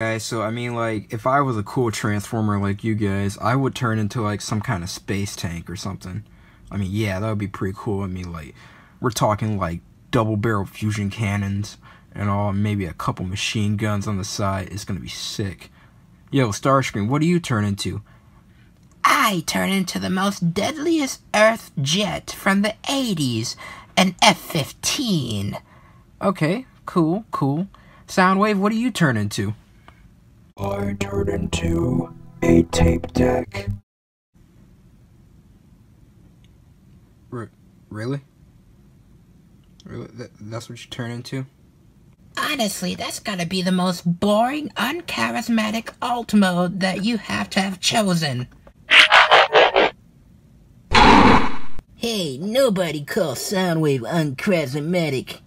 Guys, so I mean, like, if I was a cool transformer like you guys, I would turn into like some kind of space tank or something. I mean, yeah, that would be pretty cool. I mean, like, we're talking like double barrel fusion cannons and all, maybe a couple machine guns on the side. It's gonna be sick. Yo, Starscream, what do you turn into? I turn into the most deadliest Earth jet from the 80s, an F-15. Okay, cool. Soundwave, what do you turn into? I turn into a tape deck. Really? That's what you turn into? Honestly, that's gotta be the most boring, uncharismatic alt mode that you have to have chosen. Hey, nobody calls Soundwave uncharismatic.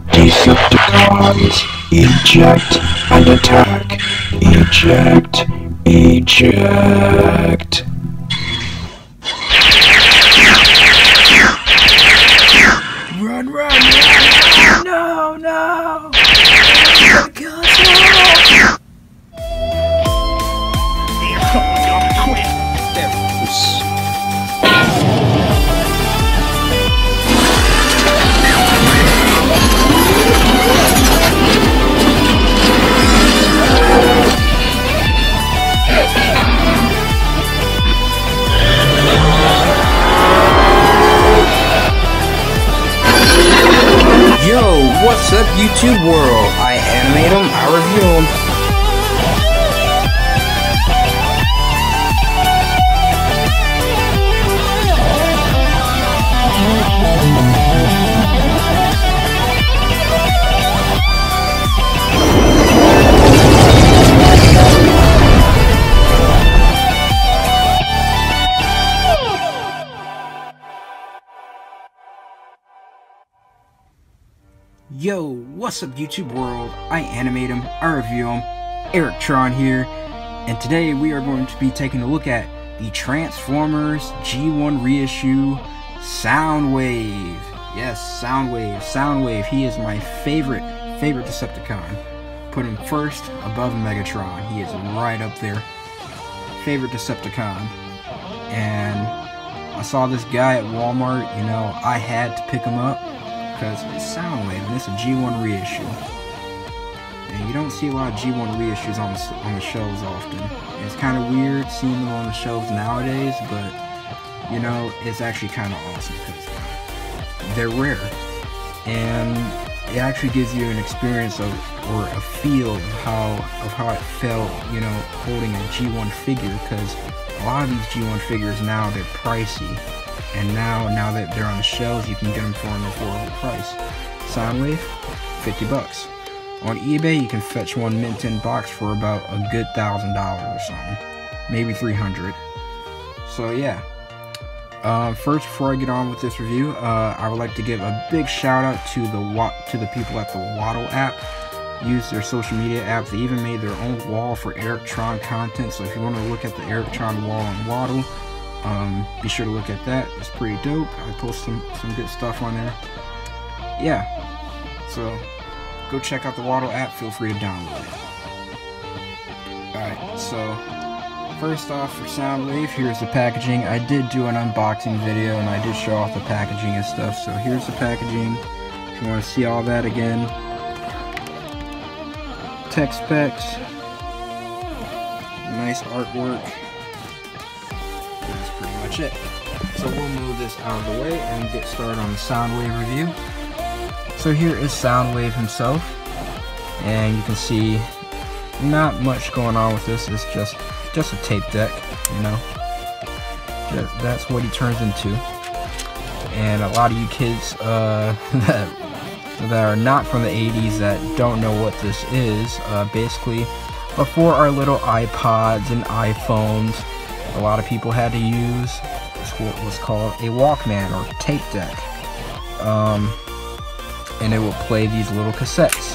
Decepticons, eject and attack. Eject, eject. Run! No! Yo, what's up YouTube world? I animate them, I review them. Yo, what's up YouTube world? I animate them, I review them. EricTron here, and today we are going to be taking a look at the Transformers G1 reissue Soundwave. Yes, Soundwave. He is my favorite Decepticon. Put him first above Megatron. He is right up there. Favorite Decepticon. And I saw this guy at Walmart, you know, I had to pick him up because it's Soundwave and it's a G1 reissue. And you don't see a lot of G1 reissues on the shelves often. And it's kind of weird seeing them on the shelves nowadays, but you know, it's actually kind of awesome because they're rare. And it actually gives you an experience of, or a feel of how it felt, you know, holding a G1 figure, because a lot of these G1 figures now, they're pricey. And now that they're on the shelves, you can get them for an affordable price. Soundwave, $50. On eBay, you can fetch one mint in box for about a good $1,000 or something, maybe $300. So yeah. First, before I get on with this review, I would like to give a big shout out to the people at the Waddle app. Use their social media app. They even made their own wall for EricTron content. So if you want to look at the EricTron wall on Waddle, be sure to look at that. It's pretty dope. I post some good stuff on there. Yeah, so go check out the Waddle app. Feel free to download it. Alright, so first off, for Soundwave, here's the packaging. I did do an unboxing video and I did show off the packaging and stuff, so here's the packaging if you want to see all that again. Tech specs, nice artwork. That's pretty much it. So we'll move this out of the way and get started on the Soundwave review. So here is Soundwave himself, and you can see not much going on with this. It's just a tape deck, you know. That's what he turns into. And a lot of you kids that are not from the 80s that don't know what this is, basically before our little iPods and iPhones, a lot of people had to use what was called a Walkman or tape deck, and it will play these little cassettes.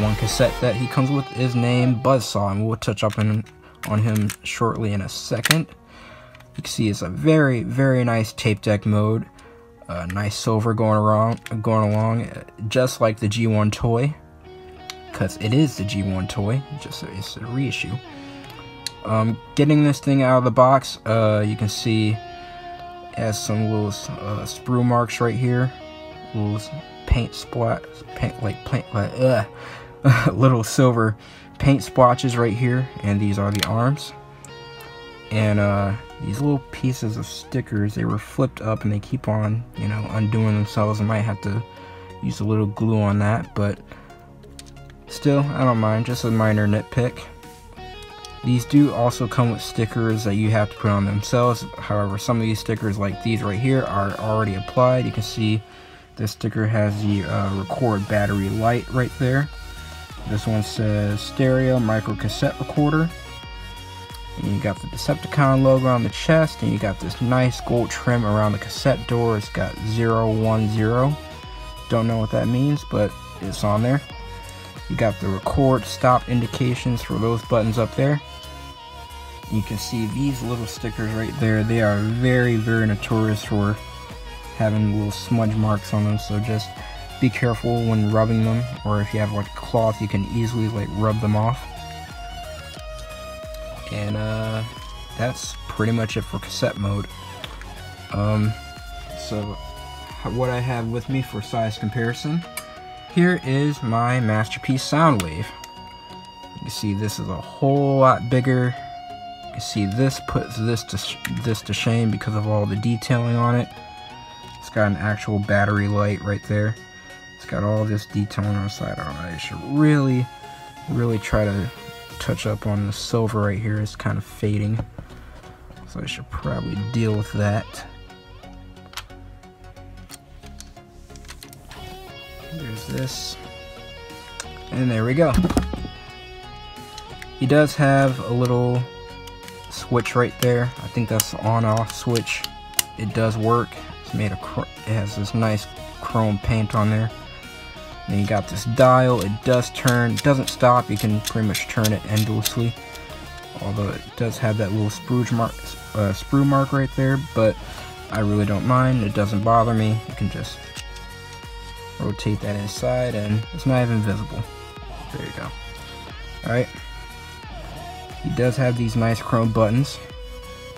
One cassette that he comes with is named Buzzsaw, and we'll touch up on him shortly in a second. You can see it's a very nice tape deck mode. Nice silver going along, just like the G1 toy. because it is the G1 toy, it's a reissue. Getting this thing out of the box, you can see it has some little sprue marks right here, little paint splat, little silver paint splotches right here, and these are the arms. And these little pieces of stickers, they were flipped up and they keep on, you know, undoing themselves. I might have to use a little glue on that, but still, I don't mind, just a minor nitpick. These do also come with stickers that you have to put on themselves. However, some of these stickers, like these right here, are already applied. You can see this sticker has the record battery light right there. This one says stereo micro cassette recorder. And you got the Decepticon logo on the chest, and you got this nice gold trim around the cassette door. It's got 010. Don't know what that means, but it's on there. You got the record stop indications for those buttons up there. You can see these little stickers right there. They are very, very notorious for having little smudge marks on them, so just be careful when rubbing them, or if you have like a cloth, you can easily like rub them off. And that's pretty much it for cassette mode. So what I have with me for size comparison, here is my masterpiece Soundwave. You can see this is a whole lot bigger. You can see this puts this to shame because of all the detailing on it. It's got an actual battery light right there. It's got all this detailing on the side. I should really try to touch up on the silver right here. It's kind of fading, so I should probably deal with that. There's this, and there we go. He does have a little switch right there. I think that's the on-off switch. It does work. It's made of it has this nice chrome paint on there. Then you got this dial. It does turn. It doesn't stop. You can pretty much turn it endlessly. Although it does have that little sprue mark right there, but I really don't mind. It doesn't bother me. You can just rotate that inside and it's not even visible. There you go. Alright. He does have these nice chrome buttons.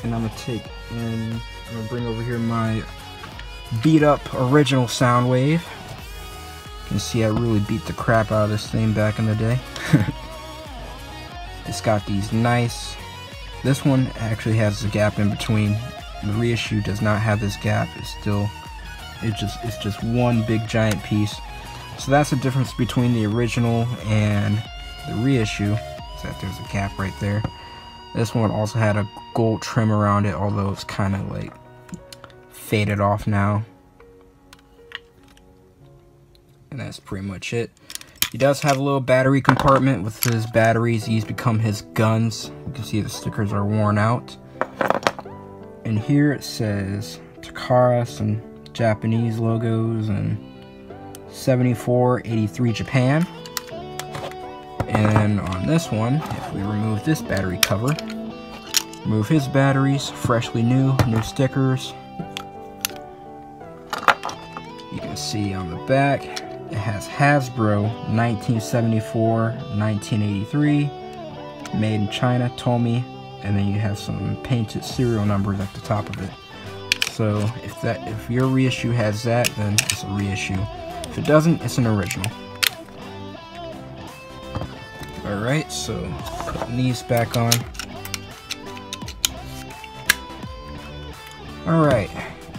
And I'm gonna bring over here my beat up original Soundwave. You can see I really beat the crap out of this thing back in the day. It's got these nice, this one actually has a gap in between. The reissue does not have this gap. It's just one big giant piece. So that's the difference between the original and the reissue, is that there's a gap right there. This one also had a gold trim around it, although it's kind of like faded off now. And that's pretty much it. He does have a little battery compartment with his batteries. These become his guns. You can see the stickers are worn out. And here it says Takara, some Japanese logos, and 7483 Japan. And then on this one, if we remove this battery cover, remove his batteries, freshly new stickers. You can see on the back, it has Hasbro 1974, 1983, made in China, Tomy, and then you have some painted serial numbers at the top of it. So if your reissue has that, then it's a reissue. If it doesn't, it's an original. Alright, so putting these back on. Alright,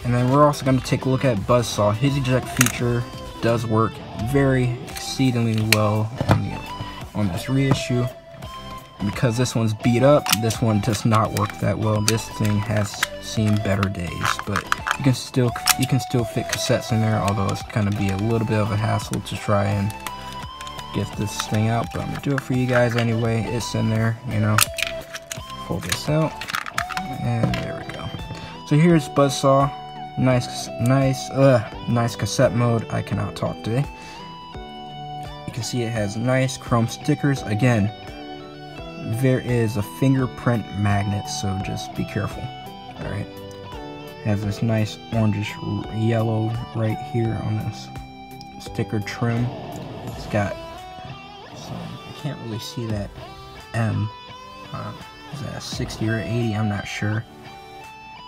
and then we're also going to take a look at Buzzsaw. His eject feature does work very exceedingly well on this reissue. And because this one's beat up, this one does not work that well. This thing has seen better days, but you can still fit cassettes in there, although it's going to be a little bit of a hassle to try and get this thing out, but I'm gonna do it for you guys anyway. It's in there, you know. Pull this out, and there we go. So here's Buzzsaw. Nice cassette mode. I cannot talk today. You can see it has nice chrome stickers. Again, there is a fingerprint magnet, so just be careful. Alright. Has this nice orangish yellow right here on this sticker trim. It's got can't really see that M. Is that a 60 or 80? I'm not sure.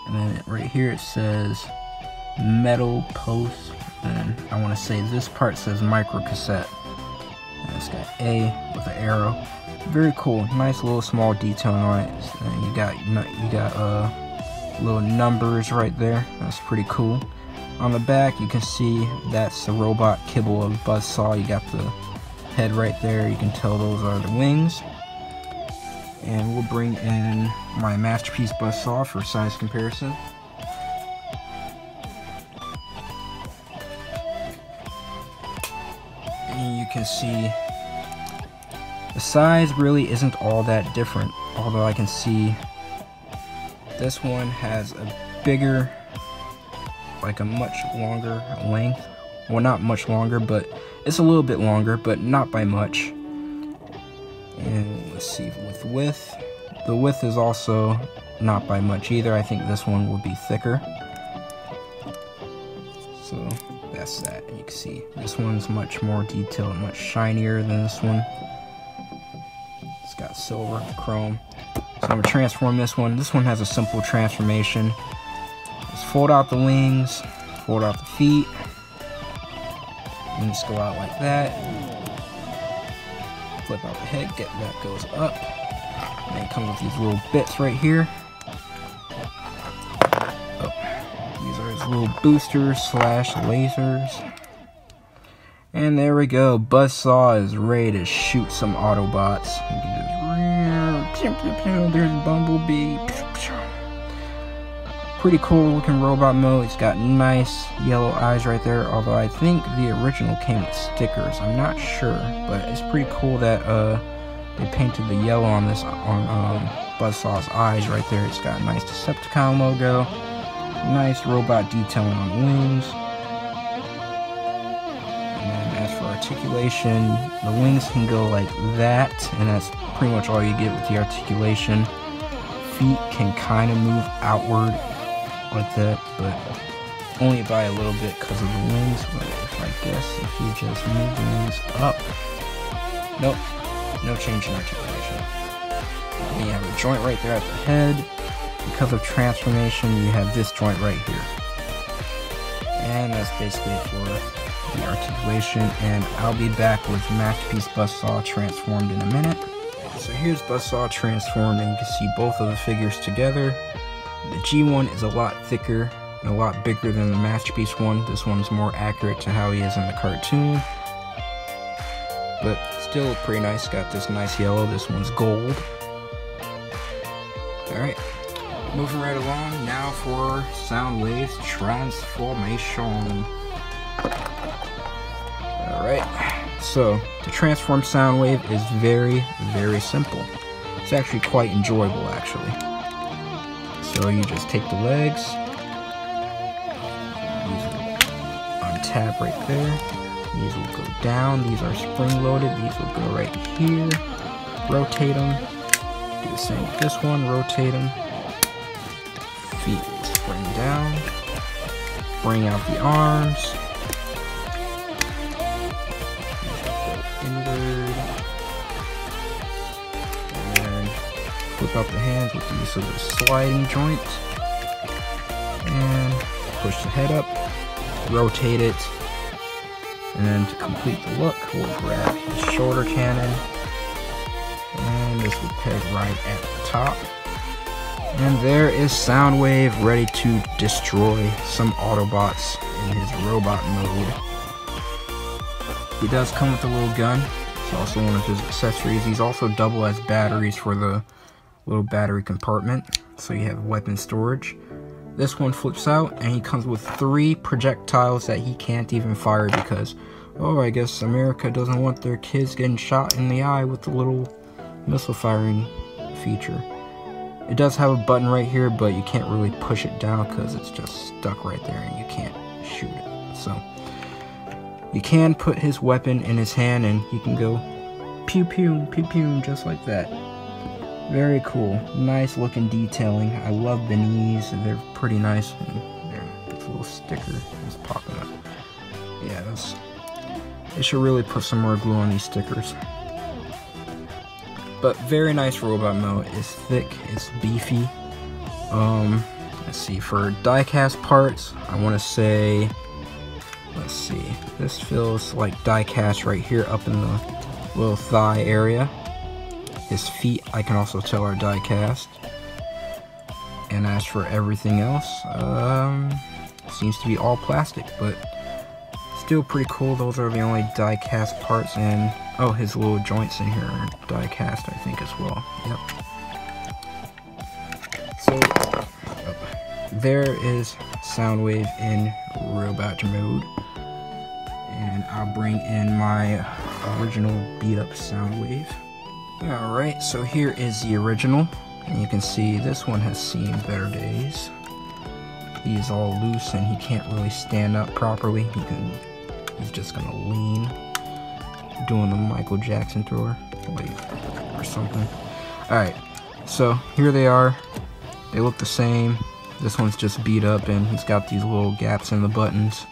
And then right here it says metal post, and I want to say this part says micro cassette. And it's got A with an arrow. Very cool. Nice little small detailing on it. And you got little numbers right there. That's pretty cool. On the back you can see that's the robot kibble of Buzzsaw. You got the head right there. You can tell those are the wings. And we'll bring in my Masterpiece Buzzsaw for size comparison. And you can see the size really isn't all that different, although I can see this one has a bigger, like a much longer length. Well, not much longer, but it's a little bit longer, but not by much. And let's see, with width, the width is also not by much either. I think this one will be thicker. So that's that. And you can see this one's much more detailed, much shinier than this one. It's got silver, chrome. So I'm going to transform this one. This one has a simple transformation. Just fold out the wings, fold out the feet. Wings go out like that. Flip out the head, that goes up. And it comes with these little bits right here. Oh, these are his little boosters slash lasers. And there we go. Buzzsaw is ready to shoot some Autobots. You can just, there's Bumblebee. Pretty cool looking robot mode. It's got nice yellow eyes right there, although I think the original came with stickers. I'm not sure, but it's pretty cool that they painted the yellow on this on Buzzsaw's eyes right there. It's got a nice Decepticon logo, nice robot detailing on the wings. And then as for articulation, the wings can go like that, and that's pretty much all you get with the articulation. Feet can kind of move outward like that, but only by a little bit because of the wings. But I guess if you just move the wings up, nope, no change in articulation. And you have a joint right there at the head. Because of transformation, you have this joint right here. And that's basically it for the articulation, and I'll be back with Masterpiece Buzzsaw transformed in a minute. So here's Buzzsaw transformed, and you can see both of the figures together. The G1 is a lot thicker and a lot bigger than the Masterpiece one. This one's more accurate to how he is in the cartoon, but still pretty nice. Got this nice yellow. This one's gold. Alright, moving right along now for Soundwave's transformation. Alright, so to transform Soundwave is very, very simple. It's actually quite enjoyable, actually. So you just take the legs, these will untap right there, these will go down, these are spring-loaded, these will go right here, rotate them, do the same with this one, rotate them, feet will spring down, bring out the arms, inward, and flip out the hands with the use of the sliding joint, and push the head up, rotate it, and then to complete the look, we'll grab the shoulder cannon, and this will peg right at the top. And there is Soundwave ready to destroy some Autobots in his robot mode. He does come with a little gun. It's also one of his accessories. These also double as batteries for the little battery compartment, so you have weapon storage. This one flips out, and he comes with 3 projectiles that he can't even fire because, oh, I guess America doesn't want their kids getting shot in the eye with the little missile firing feature. It does have a button right here, but you can't really push it down because it's just stuck right there and you can't shoot it. So you can put his weapon in his hand and he can go pew pew pew pew just like that. Very cool. Nice looking detailing. I love the knees. They're pretty nice. And there, it's a little sticker is popping up. Yeah, they should really put some more glue on these stickers. But very nice robot mode. It's thick, it's beefy. Let's see, for diecast parts, I want to say, let's see, this feels like diecast right here up in the little thigh area. His feet, I can also tell, are diecast. And as for everything else, seems to be all plastic, but still pretty cool. Those are the only die-cast parts, and oh, his little joints in here are die-cast, I think, as well. Yep. So there is Soundwave in robot mode, and I'll bring in my original beat-up Soundwave. Alright, so here is the original, and you can see this one has seen better days. He's all loose and he can't really stand up properly. He's just gonna lean, doing the Michael Jackson thrower, like, or something. Alright, so here they are. They look the same. This one's just beat up and he's got these little gaps in the buttons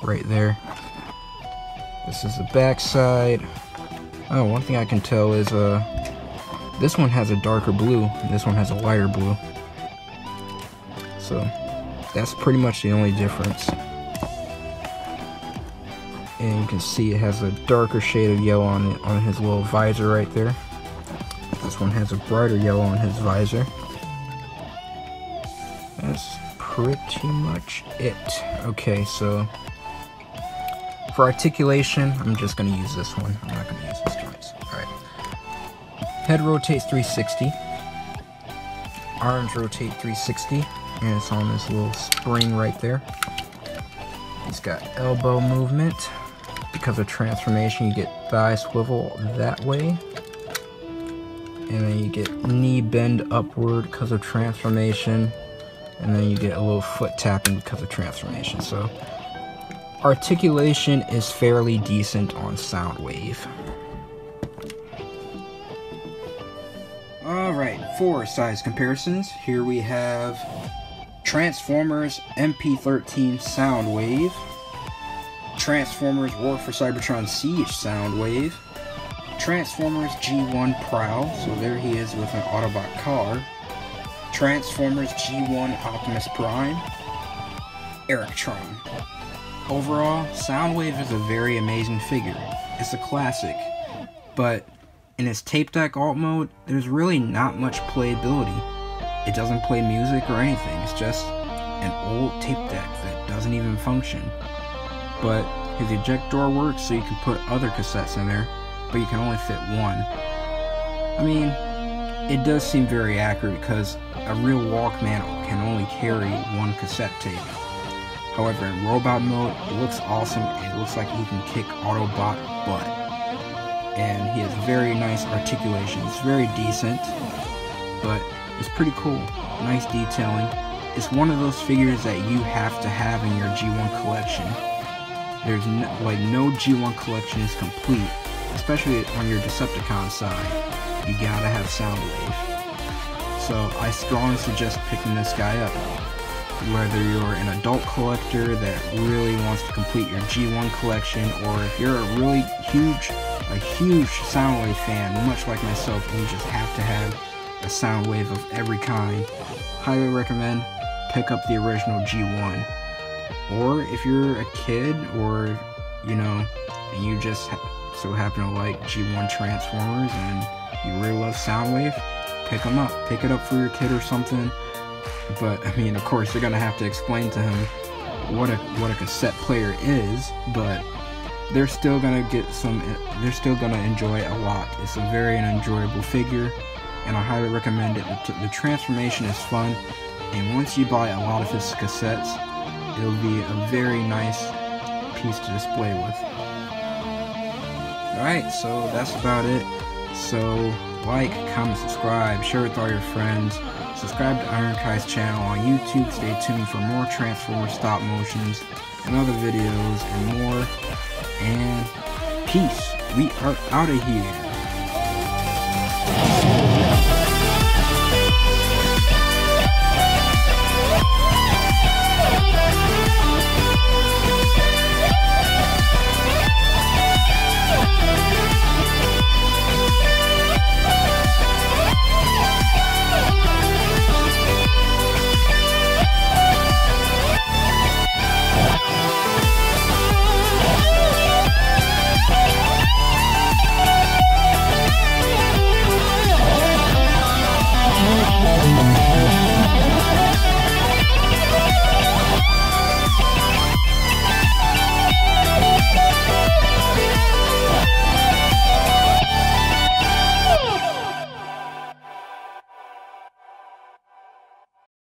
right there. This is the back side. Oh, one thing I can tell is this one has a darker blue and this one has a lighter blue. So that's pretty much the only difference. And you can see it has a darker shade of yellow on it, on his little visor right there. This one has a brighter yellow on his visor. That's pretty much it. Okay, so for articulation, I'm just going to use this one. I'm not going to use his joints. Alright. Head rotates 360. Arms rotate 360. And it's on this little spring right there. He's got elbow movement. Because of transformation, you get thigh swivel that way. And then you get knee bend upward because of transformation. And then you get a little foot tapping because of transformation. So articulation is fairly decent on Soundwave. Alright, for size comparisons, here we have Transformers MP13 Soundwave, Transformers War for Cybertron Siege Soundwave, Transformers G1 Prowl, so there he is with an Autobot car, Transformers G1 Optimus Prime, EricTron. Overall, Soundwave is a very amazing figure. It's a classic, but in its tape deck alt mode, there's really not much playability. It doesn't play music or anything, it's just an old tape deck that doesn't even function. But his eject door works so you can put other cassettes in there, but you can only fit one. I mean, it does seem very accurate because a real Walkman can only carry one cassette tape. However, in robot mode, it looks awesome and it looks like he can kick Autobot butt. And he has very nice articulation. It's very decent, but it's pretty cool. Nice detailing. It's one of those figures that you have to have in your G1 collection. There's no G1 collection is complete, especially on your Decepticon side. You gotta have Soundwave. So I strongly suggest picking this guy up. Whether you're an adult collector that really wants to complete your G1 collection, or if you're a really huge Soundwave fan, much like myself, and you just have to have a Soundwave of every kind, highly recommend pick up the original G1. Or if you're a kid, or you know, and you just so happen to like G1 Transformers and you really love Soundwave, pick them up. Pick it up for your kid or something. But I mean, of course, they're gonna have to explain to him what a cassette player is, but they're still gonna enjoy it a lot. It's a very enjoyable figure, and I highly recommend it. The transformation is fun, and once you buy a lot of his cassettes, it'll be a very nice piece to display with. Alright, so that's about it. So, like, comment, subscribe, share with all your friends. Subscribe to Ironkai's channel on YouTube. Stay tuned for more Transformers stop motions and other videos and more. And peace. We are out of here.